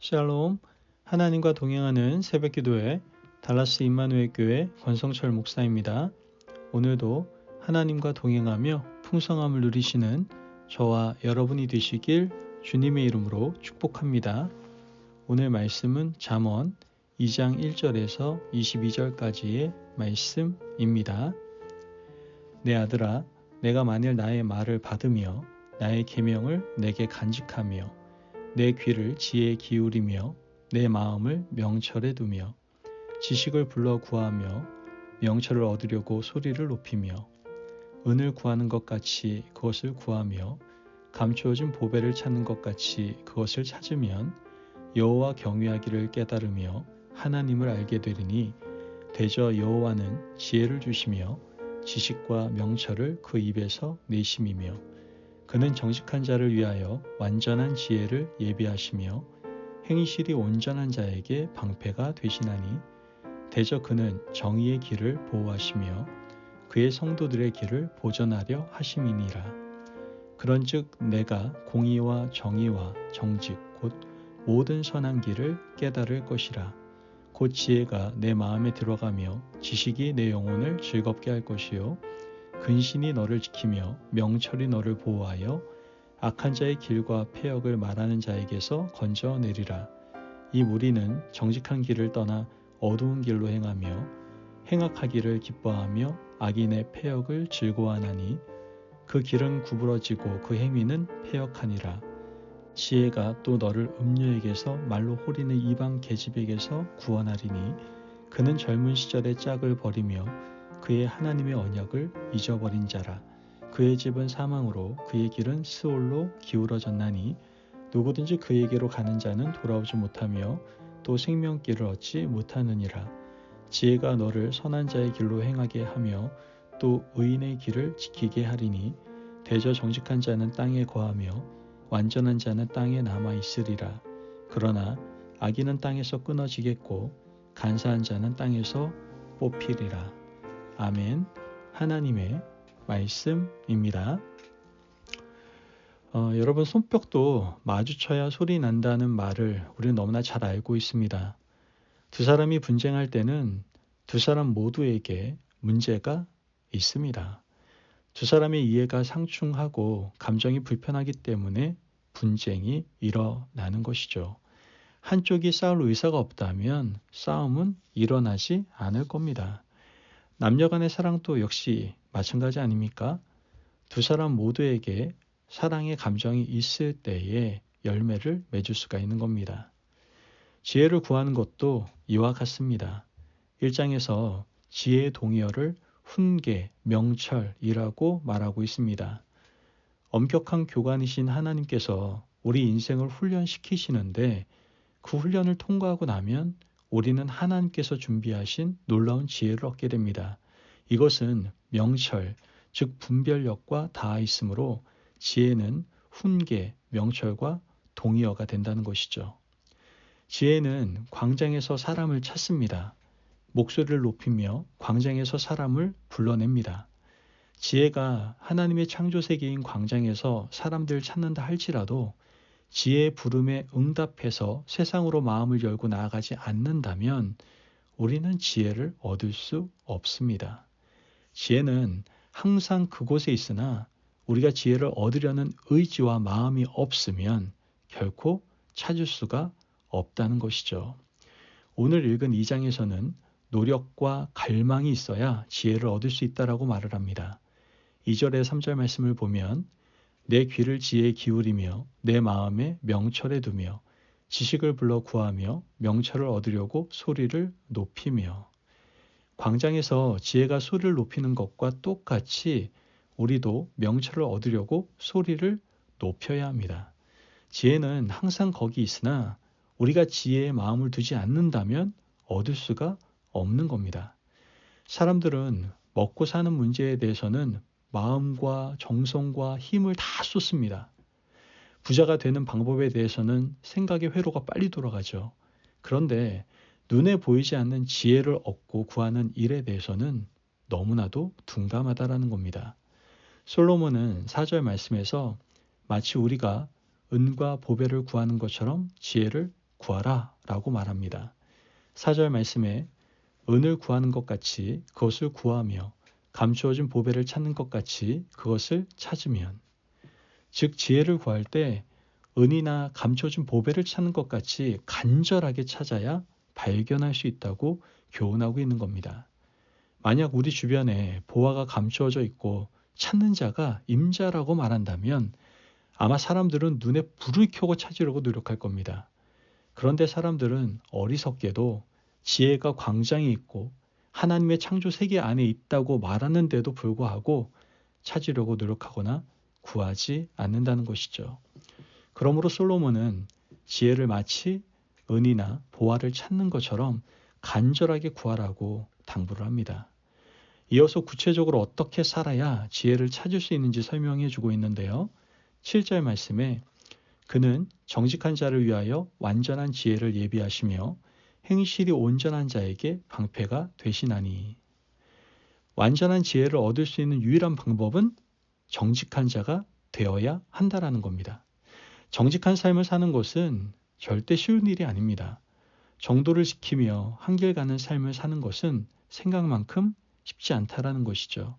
샬롬, 하나님과 동행하는 새벽기도회 달라스 임마누엘 교회 권성철 목사입니다. 오늘도 하나님과 동행하며 풍성함을 누리시는 저와 여러분이 되시길 주님의 이름으로 축복합니다. 오늘 말씀은 잠언 2장 1절에서 22절까지의 말씀입니다. 내 아들아, 내가 만일 나의 말을 받으며 나의 계명을 내게 간직하며 내 귀를 지혜에 기울이며 내 마음을 명철에 두며 지식을 불러 구하며 명철을 얻으려고 소리를 높이며 은을 구하는 것 같이 그것을 구하며 감추어진 보배를 찾는 것 같이 그것을 찾으면 여호와 경외하기를 깨달으며 하나님을 알게 되리니 대저 여호와는 지혜를 주시며 지식과 명철을 그 입에서 내심이며 그는 정직한 자를 위하여 완전한 지혜를 예비하시며 행실이 온전한 자에게 방패가 되시나니 대저 그는 정의의 길을 보호하시며 그의 성도들의 길을 보전하려 하심이니라. 그런즉 내가 공의와 정의와 정직 곧 모든 선한 길을 깨달을 것이라. 곧 지혜가 내 마음에 들어가며 지식이 내 영혼을 즐겁게 할 것이요 근신이 너를 지키며 명철이 너를 보호하여 악한 자의 길과 패역을 말하는 자에게서 건져내리라. 이 무리는 정직한 길을 떠나 어두운 길로 행하며 행악하기를 기뻐하며 악인의 패역을 즐거워하나니 그 길은 구부러지고 그 행위는 패역하니라. 지혜가 또 너를 음녀에게서 말로 호리는 이방 계집에게서 구원하리니 그는 젊은 시절의 짝을 버리며 그의 하나님의 언약을 잊어버린 자라. 그의 집은 사망으로 그의 길은 스올로 기울어졌나니 누구든지 그에게로 가는 자는 돌아오지 못하며 또 생명길을 얻지 못하느니라. 지혜가 너를 선한 자의 길로 행하게 하며 또 의인의 길을 지키게 하리니 대저 정직한 자는 땅에 거하며 완전한 자는 땅에 남아 있으리라. 그러나 악인은 땅에서 끊어지겠고 간사한 자는 땅에서 뽑히리라. 아멘. 하나님의 말씀입니다. 여러분, 손뼉도 마주쳐야 소리 난다는 말을 우리는 너무나 잘 알고 있습니다. 두 사람이 분쟁할 때는 두 사람 모두에게 문제가 있습니다. 두 사람의 이해가 상충하고 감정이 불편하기 때문에 분쟁이 일어나는 것이죠. 한쪽이 싸울 의사가 없다면 싸움은 일어나지 않을 겁니다. 남녀 간의 사랑도 역시 마찬가지 아닙니까? 두 사람 모두에게 사랑의 감정이 있을 때에 열매를 맺을 수가 있는 겁니다. 지혜를 구하는 것도 이와 같습니다. 1장에서 지혜의 동의어를 훈계, 명철이라고 말하고 있습니다. 엄격한 교관이신 하나님께서 우리 인생을 훈련시키시는데 그 훈련을 통과하고 나면 우리는 하나님께서 준비하신 놀라운 지혜를 얻게 됩니다. 이것은 명철, 즉 분별력과 닿아 있으므로 지혜는 훈계, 명철과 동의어가 된다는 것이죠. 지혜는 광장에서 사람을 찾습니다. 목소리를 높이며 광장에서 사람을 불러냅니다. 지혜가 하나님의 창조 세계인 광장에서 사람들을 찾는다 할지라도 지혜의 부름에 응답해서 세상으로 마음을 열고 나아가지 않는다면 우리는 지혜를 얻을 수 없습니다. 지혜는 항상 그곳에 있으나 우리가 지혜를 얻으려는 의지와 마음이 없으면 결코 찾을 수가 없다는 것이죠. 오늘 읽은 2장에서는 노력과 갈망이 있어야 지혜를 얻을 수 있다라고 말을 합니다. 2절에 3절 말씀을 보면 내 귀를 지혜에 기울이며 내 마음에 명철에 두며 지식을 불러 구하며 명철을 얻으려고 소리를 높이며. 광장에서 지혜가 소리를 높이는 것과 똑같이 우리도 명철을 얻으려고 소리를 높여야 합니다. 지혜는 항상 거기 있으나 우리가 지혜에 마음을 두지 않는다면 얻을 수가 없는 겁니다. 사람들은 먹고 사는 문제에 대해서는 마음과 정성과 힘을 다 쏟습니다. 부자가 되는 방법에 대해서는 생각의 회로가 빨리 돌아가죠. 그런데 눈에 보이지 않는 지혜를 얻고 구하는 일에 대해서는 너무나도 둔감하다라는 겁니다. 솔로몬은 4절 말씀에서 마치 우리가 은과 보배를 구하는 것처럼 지혜를 구하라 라고 말합니다. 4절 말씀에 은을 구하는 것 같이 그것을 구하며 감추어진 보배를 찾는 것 같이 그것을 찾으면, 즉 지혜를 구할 때 은이나 감춰진 보배를 찾는 것 같이 간절하게 찾아야 발견할 수 있다고 교훈하고 있는 겁니다. 만약 우리 주변에 보화가 감추어져 있고 찾는 자가 임자라고 말한다면 아마 사람들은 눈에 불을 켜고 찾으려고 노력할 겁니다. 그런데 사람들은 어리석게도 지혜가 광장에 있고 하나님의 창조 세계 안에 있다고 말하는데도 불구하고 찾으려고 노력하거나 구하지 않는다는 것이죠. 그러므로 솔로몬은 지혜를 마치 은이나 보화를 찾는 것처럼 간절하게 구하라고 당부를 합니다. 이어서 구체적으로 어떻게 살아야 지혜를 찾을 수 있는지 설명해 주고 있는데요. 7절 말씀에 그는 정직한 자를 위하여 완전한 지혜를 예비하시며 행실이 온전한 자에게 방패가 되시나니. 완전한 지혜를 얻을 수 있는 유일한 방법은 정직한 자가 되어야 한다라는 겁니다. 정직한 삶을 사는 것은 절대 쉬운 일이 아닙니다. 정도를 지키며 한결가는 삶을 사는 것은 생각만큼 쉽지 않다라는 것이죠.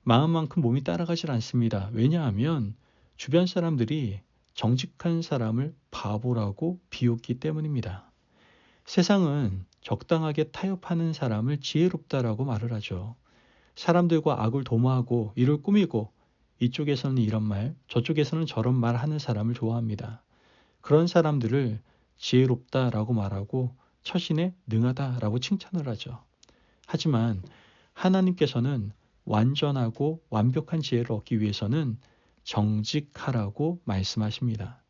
마음만큼 몸이 따라가질 않습니다. 왜냐하면 주변 사람들이 정직한 사람을 바보라고 비웃기 때문입니다. 세상은 적당하게 타협하는 사람을 지혜롭다라고 말을 하죠. 사람들과 악을 도모하고 이를 꾸미고 이쪽에서는 이런 말, 저쪽에서는 저런 말 하는 사람을 좋아합니다. 그런 사람들을 지혜롭다라고 말하고 처신에 능하다라고 칭찬을 하죠. 하지만 하나님께서는 완전하고 완벽한 지혜를 얻기 위해서는 정직하라고 말씀하십니다.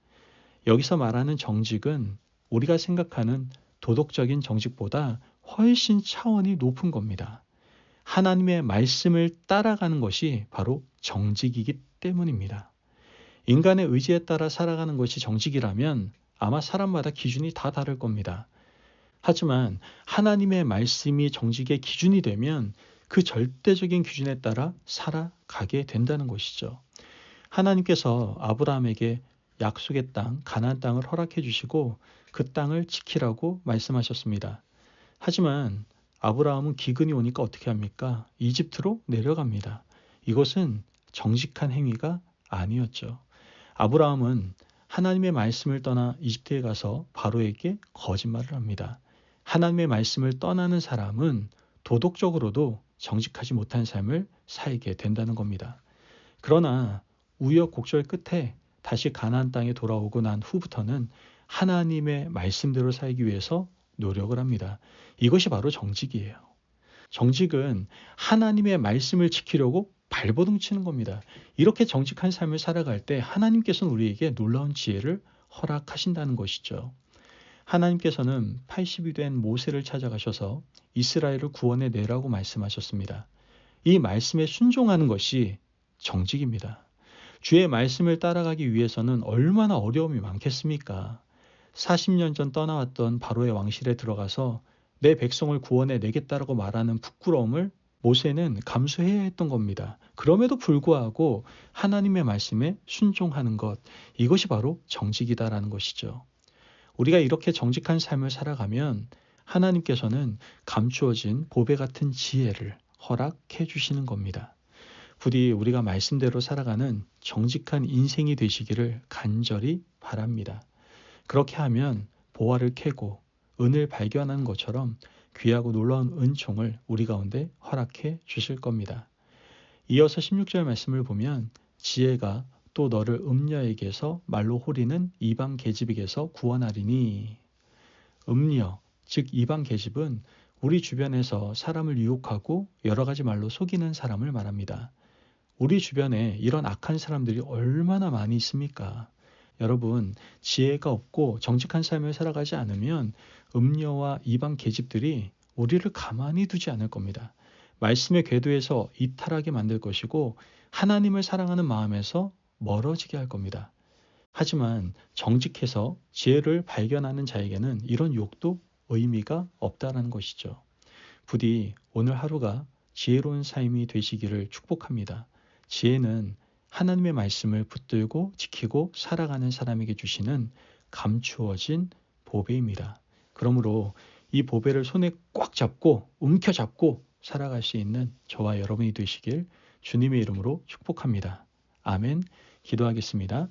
여기서 말하는 정직은 우리가 생각하는 도덕적인 정직보다 훨씬 차원이 높은 겁니다. 하나님의 말씀을 따라가는 것이 바로 정직이기 때문입니다. 인간의 의지에 따라 살아가는 것이 정직이라면 아마 사람마다 기준이 다 다를 겁니다. 하지만 하나님의 말씀이 정직의 기준이 되면 그 절대적인 기준에 따라 살아가게 된다는 것이죠. 하나님께서 아브라함에게 약속의 땅, 가나안 땅을 허락해 주시고 그 땅을 지키라고 말씀하셨습니다. 하지만 아브라함은 기근이 오니까 어떻게 합니까? 이집트로 내려갑니다. 이것은 정직한 행위가 아니었죠. 아브라함은 하나님의 말씀을 떠나 이집트에 가서 바로에게 거짓말을 합니다. 하나님의 말씀을 떠나는 사람은 도덕적으로도 정직하지 못한 삶을 살게 된다는 겁니다. 그러나 우여곡절 끝에 다시 가나안 땅에 돌아오고 난 후부터는 하나님의 말씀대로 살기 위해서 노력을 합니다. 이것이 바로 정직이에요. 정직은 하나님의 말씀을 지키려고 발버둥 치는 겁니다. 이렇게 정직한 삶을 살아갈 때 하나님께서는 우리에게 놀라운 지혜를 허락하신다는 것이죠. 하나님께서는 80이 된 모세를 찾아가셔서 이스라엘을 구원해 내라고 말씀하셨습니다. 이 말씀에 순종하는 것이 정직입니다. 주의 말씀을 따라가기 위해서는 얼마나 어려움이 많겠습니까? 40년 전 떠나왔던 바로의 왕실에 들어가서 내 백성을 구원해 내겠다라고 말하는 부끄러움을 모세는 감수해야 했던 겁니다. 그럼에도 불구하고 하나님의 말씀에 순종하는 것, 이것이 바로 정직이다라는 것이죠. 우리가 이렇게 정직한 삶을 살아가면 하나님께서는 감추어진 보배 같은 지혜를 허락해 주시는 겁니다. 부디 우리가 말씀대로 살아가는 정직한 인생이 되시기를 간절히 바랍니다. 그렇게 하면 보화를 캐고 은을 발견하는 것처럼 귀하고 놀라운 은총을 우리 가운데 허락해 주실 겁니다. 이어서 16절 말씀을 보면 지혜가 또 너를 음녀에게서 말로 호리는 이방 계집에게서 구원하리니. 음녀, 즉 이방 계집은 우리 주변에서 사람을 유혹하고 여러 가지 말로 속이는 사람을 말합니다. 우리 주변에 이런 악한 사람들이 얼마나 많이 있습니까? 여러분, 지혜가 없고 정직한 삶을 살아가지 않으면 음녀와 이방 계집들이 우리를 가만히 두지 않을 겁니다. 말씀의 궤도에서 이탈하게 만들 것이고 하나님을 사랑하는 마음에서 멀어지게 할 겁니다. 하지만 정직해서 지혜를 발견하는 자에게는 이런 욕도 의미가 없다는 것이죠. 부디 오늘 하루가 지혜로운 삶이 되시기를 축복합니다. 지혜는 하나님의 말씀을 붙들고 지키고 살아가는 사람에게 주시는 감추어진 보배입니다. 그러므로 이 보배를 손에 꽉 잡고 움켜잡고 살아갈 수 있는 저와 여러분이 되시길 주님의 이름으로 축복합니다. 아멘. 기도하겠습니다.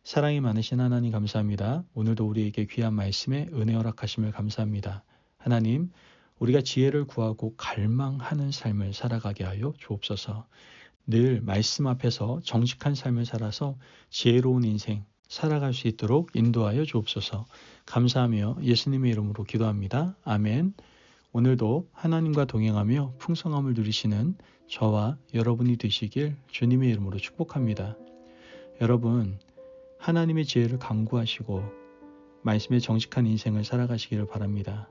사랑이 많으신 하나님 감사합니다. 오늘도 우리에게 귀한 말씀에 은혜 허락하심을 감사합니다. 하나님, 우리가 지혜를 구하고 갈망하는 삶을 살아가게 하여 주옵소서. 늘 말씀 앞에서 정직한 삶을 살아서 지혜로운 인생 살아갈 수 있도록 인도하여 주옵소서. 감사하며 예수님의 이름으로 기도합니다. 아멘. 오늘도 하나님과 동행하며 풍성함을 누리시는 저와 여러분이 되시길 주님의 이름으로 축복합니다. 여러분, 하나님의 지혜를 강구하시고 말씀의 정직한 인생을 살아가시기를 바랍니다.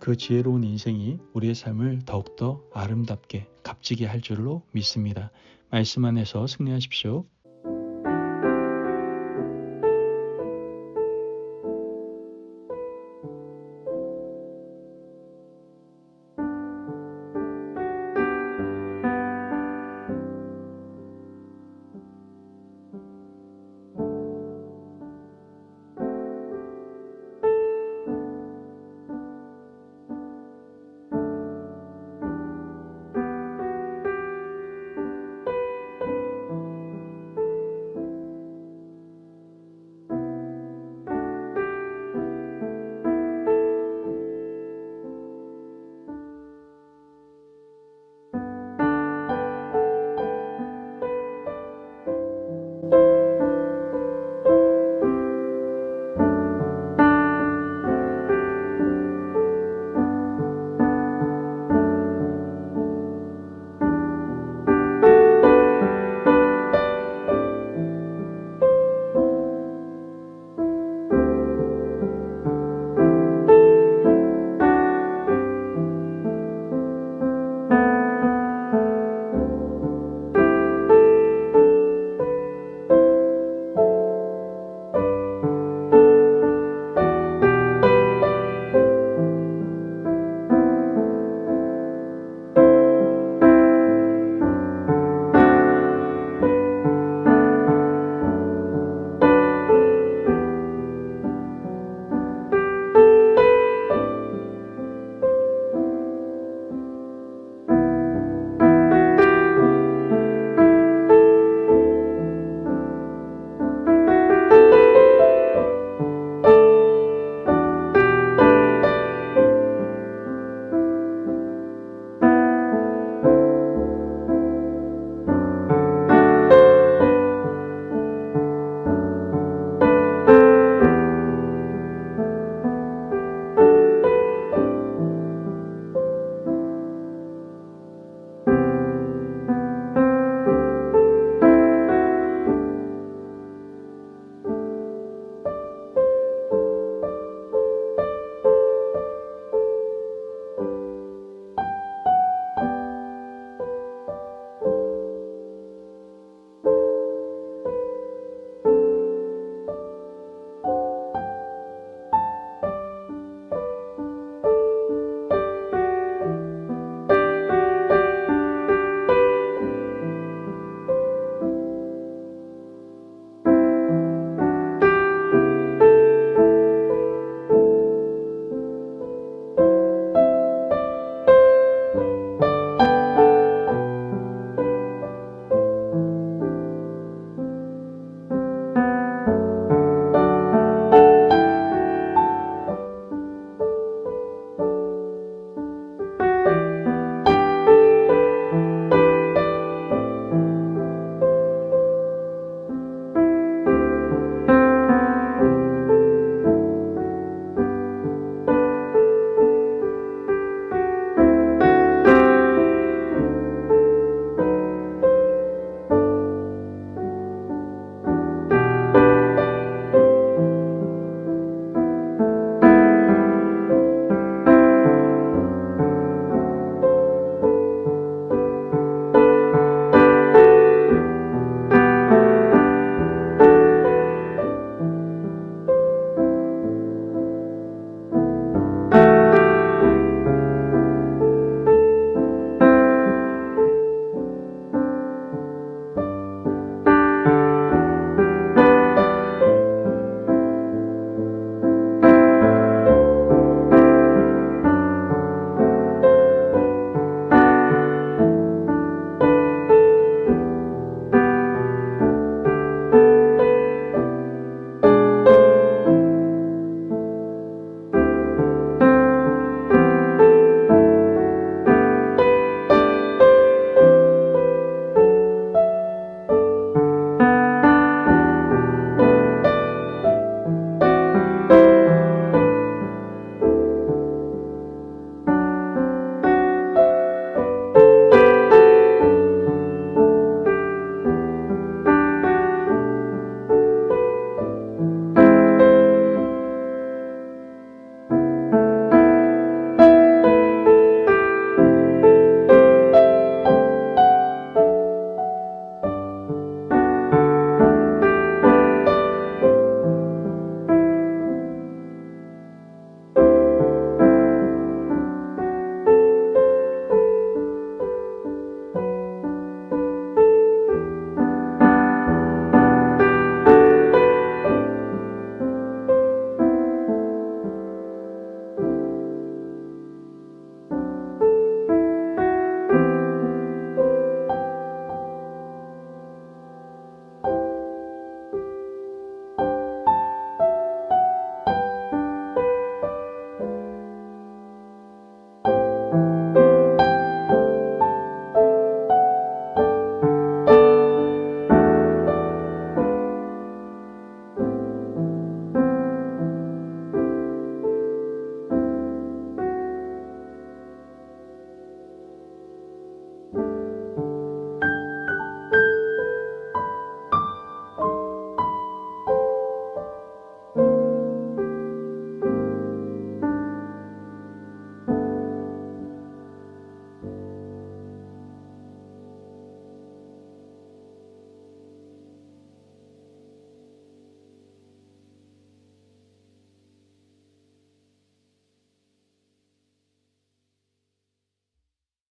그 지혜로운 인생이 우리의 삶을 더욱더 아름답게 값지게 할 줄로 믿습니다. 말씀 안에서 승리하십시오.